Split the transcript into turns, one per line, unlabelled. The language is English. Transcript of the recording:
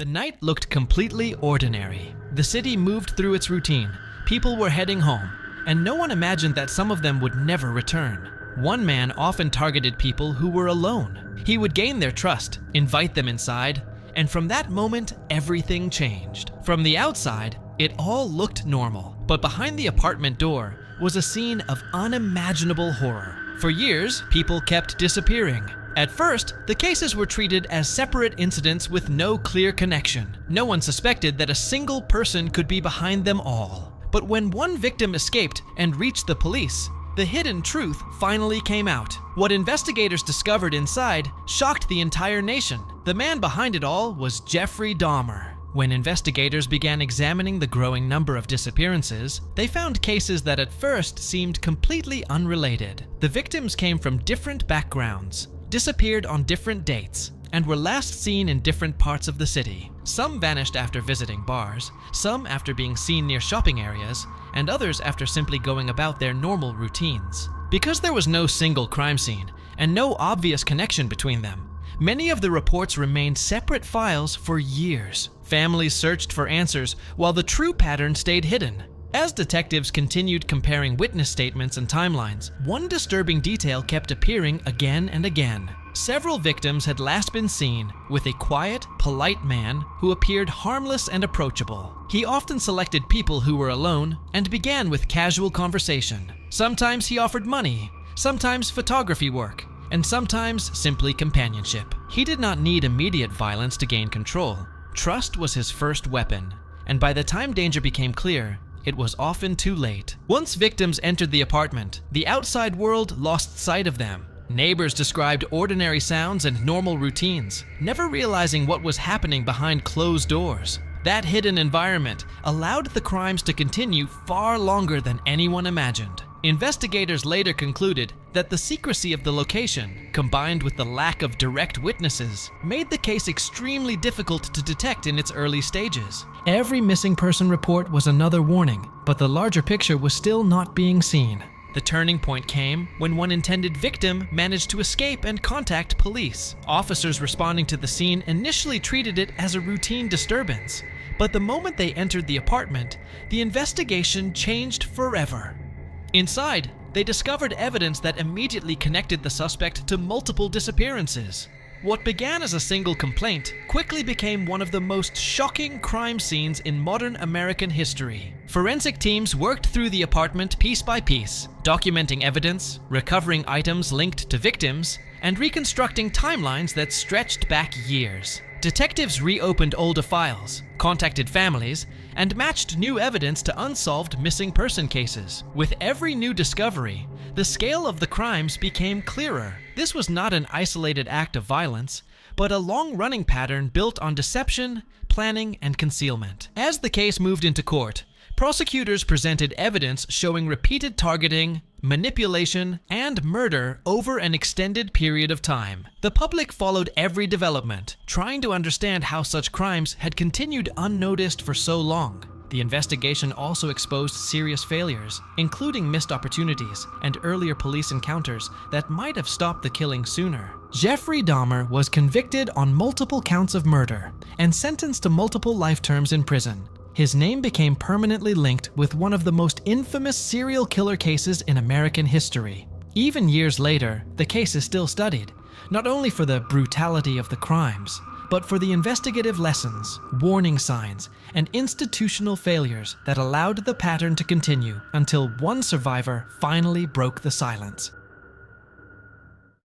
The night looked completely ordinary. The city moved through its routine. People were heading home, and no one imagined that some of them would never return. One man often targeted people who were alone. He would gain their trust, invite them inside, and from that moment, everything changed. From the outside, it all looked normal, but behind the apartment door was a scene of unimaginable horror. For years, people kept disappearing. At first, the cases were treated as separate incidents with no clear connection. No one suspected that a single person could be behind them all. But when one victim escaped and reached the police, the hidden truth finally came out. What investigators discovered inside shocked the entire nation. The man behind it all was Jeffrey Dahmer. When investigators began examining the growing number of disappearances, they found cases that at first seemed completely unrelated. The victims came from different backgrounds, disappeared on different dates, and were last seen in different parts of the city. Some vanished after visiting bars, some after being seen near shopping areas, and others after simply going about their normal routines. Because there was no single crime scene and no obvious connection between them, many of the reports remained separate files for years. Families searched for answers while the true pattern stayed hidden. As detectives continued comparing witness statements and timelines, one disturbing detail kept appearing again and again. Several victims had last been seen with a quiet, polite man who appeared harmless and approachable. He often selected people who were alone and began with casual conversation. Sometimes he offered money, sometimes photography work, and sometimes simply companionship. He did not need immediate violence to gain control. Trust was his first weapon, and by the time danger became clear, it was often too late. Once victims entered the apartment, the outside world lost sight of them. Neighbors described ordinary sounds and normal routines, never realizing what was happening behind closed doors. That hidden environment allowed the crimes to continue far longer than anyone imagined. Investigators later concluded that the secrecy of the location, combined with the lack of direct witnesses, made the case extremely difficult to detect in its early stages. Every missing person report was another warning, but the larger picture was still not being seen. The turning point came when one intended victim managed to escape and contact police. Officers responding to the scene initially treated it as a routine disturbance, but the moment they entered the apartment, the investigation changed forever. Inside, they discovered evidence that immediately connected the suspect to multiple disappearances. What began as a single complaint quickly became one of the most shocking crime scenes in modern American history. Forensic teams worked through the apartment piece by piece, documenting evidence, recovering items linked to victims, and reconstructing timelines that stretched back years. Detectives reopened older files, contacted families, and matched new evidence to unsolved missing person cases. With every new discovery, the scale of the crimes became clearer. This was not an isolated act of violence, but a long-running pattern built on deception, planning, and concealment. As the case moved into court, prosecutors presented evidence showing repeated targeting, manipulation, and murder over an extended period of time. The public followed every development, trying to understand how such crimes had continued unnoticed for so long. The investigation also exposed serious failures, including missed opportunities and earlier police encounters that might have stopped the killing sooner. Jeffrey Dahmer was convicted on multiple counts of murder and sentenced to multiple life terms in prison. His name became permanently linked with one of the most infamous serial killer cases in American history. Even years later, the case is still studied, not only for the brutality of the crimes, but for the investigative lessons, warning signs, and institutional failures that allowed the pattern to continue until one survivor finally broke the silence.